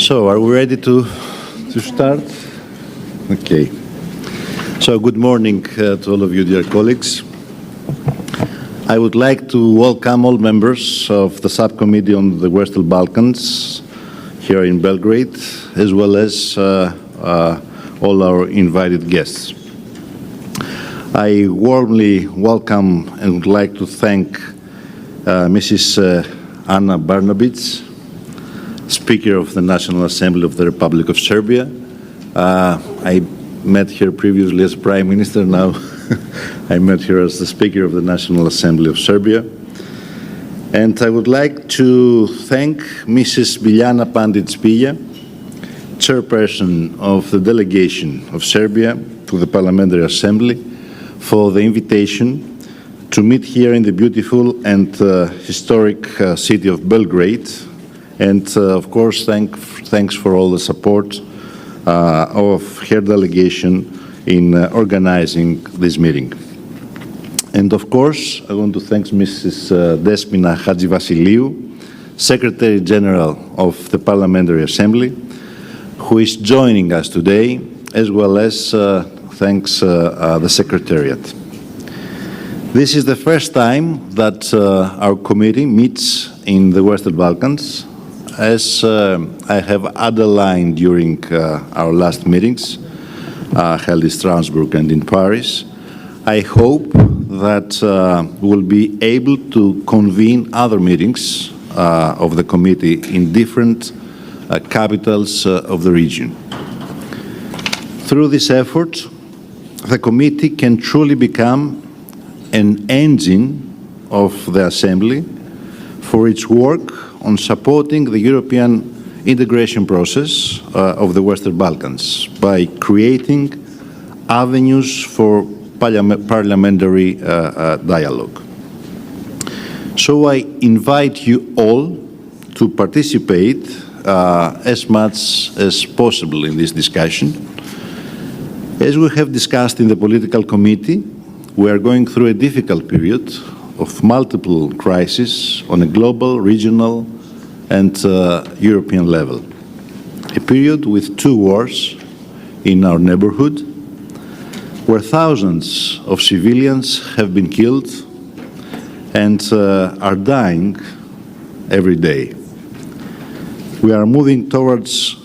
So, are we ready to start? Okay. So, good morning to all of you, dear colleagues. I would like to welcome all members of the subcommittee on the Western Balkans here in Belgrade, as well as all our invited guests. I warmly welcome and would like to thank Mrs. Anna Barnabic, Speaker of the National Assembly of the Republic of Serbia. I met her previously as Prime Minister, now I met her as the Speaker of the National Assembly of Serbia. And I would like to thank Mrs. Biljana Pandic-Pilja, Chairperson of the Delegation of Serbia to the Parliamentary Assembly, for the invitation to meet here in the beautiful and historic city of Belgrade. And of course, thanks for all the support of her delegation in organizing this meeting. And of course, I want to thank Mrs. Despina Hadjivasiliou, Secretary General of the Parliamentary Assembly, who is joining us today, as well as thanks the Secretariat. This is the first time that our committee meets in the Western Balkans. As I have underlined during our last meetings, held in Strasbourg and in Paris, I hope that we'll be able to convene other meetings of the committee in different capitals of the region. Through this effort, the committee can truly become an engine of the Assembly for its work on supporting the European integration process of the Western Balkans by creating avenues for parliamentary dialogue. So I invite you all to participate as much as possible in this discussion. As we have discussed in the Political Committee, we are going through a difficult period of multiple crises on a global, regional, and European level. A period with 2 wars in our neighborhood, where thousands of civilians have been killed and are dying every day. We are moving towards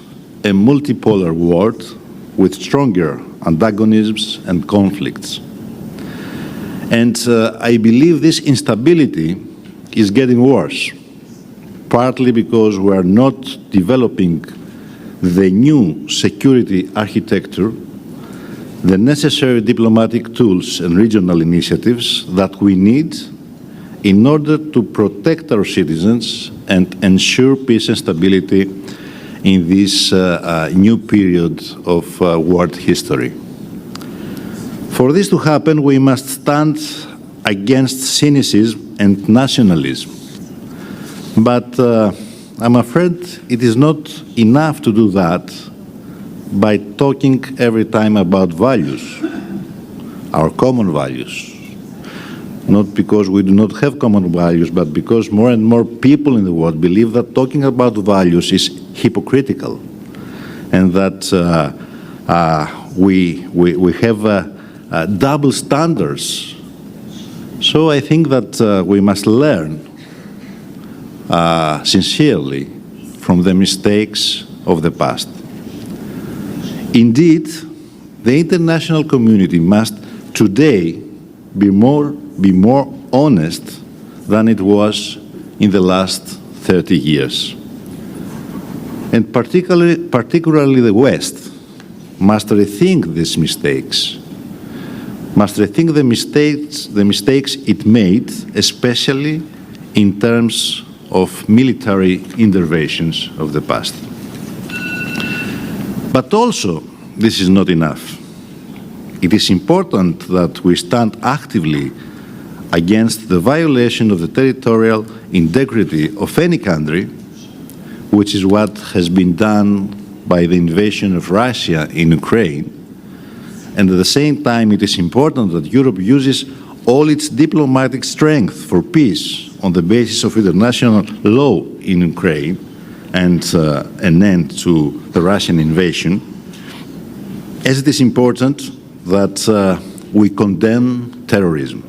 a multipolar world with stronger antagonisms and conflicts. And I believe this instability is getting worse, partly because we are not developing the new security architecture, the necessary diplomatic tools and regional initiatives that we need in order to protect our citizens and ensure peace and stability in this new period of world history. For this to happen, we must stand against cynicism and nationalism. But I'm afraid it is not enough to do that by talking every time about values, our common values. Not because we do not have common values, but because more and more people in the world believe that talking about values is hypocritical, and that we have double standards. So I think that we must learn sincerely from the mistakes of the past. Indeed, the international community must today be more honest than it was in the last 30 years. And particularly the West must rethink these mistakes, must rethink the mistakes it made, especially in terms of military interventions of the past. But also, this is not enough. It is important that we stand actively against the violation of the territorial integrity of any country, which is what has been done by the invasion of Russia in Ukraine. And at the same time, it is important that Europe uses all its diplomatic strength for peace on the basis of international law in Ukraine, and an end to the Russian invasion, as it is important that we condemn terrorism.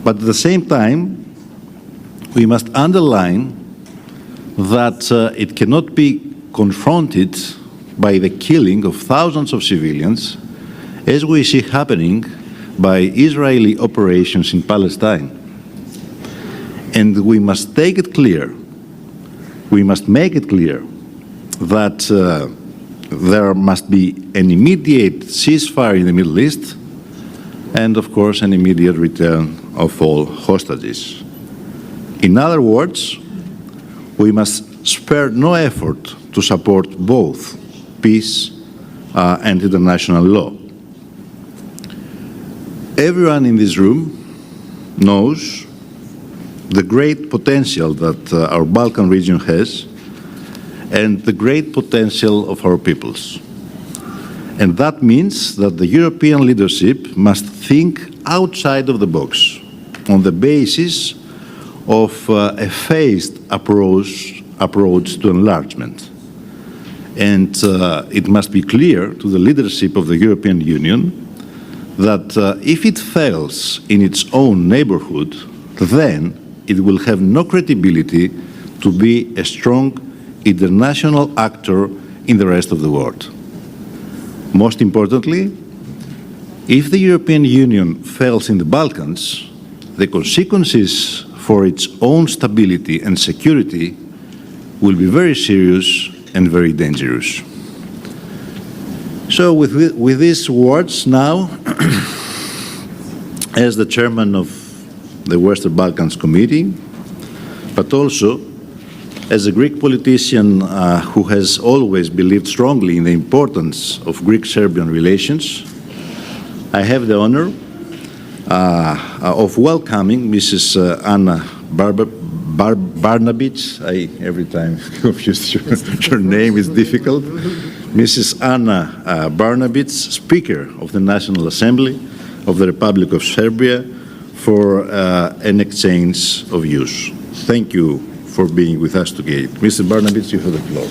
But at the same time, we must underline that it cannot be confronted by the killing of thousands of civilians, as we see happening by Israeli operations in Palestine. And we must make it clear that there must be an immediate ceasefire in the Middle East and, of course, an immediate return of all hostages. In other words, we must spare no effort to support both peace and international law. Everyone in this room knows the great potential that our Balkan region has and the great potential of our peoples. And that means that the European leadership must think outside of the box on the basis of a phased approach to enlargement. And it must be clear to the leadership of the European Union that if it fails in its own neighborhood, then it will have no credibility to be a strong international actor in the rest of the world. Most importantly, if the European Union fails in the Balkans, the consequences for its own stability and security will be very serious and very dangerous. So with these words now, as the chairman of the Western Balkans Committee, but also as a Greek politician who has always believed strongly in the importance of Greek-Serbian relations, I have the honor of welcoming Mrs. Anna Barnabic. I every time confused your name is difficult. Mrs. Anna Barnabic, Speaker of the National Assembly of the Republic of Serbia, for an exchange of views. Thank you for being with us today. Mr. Barnabic, you have the floor.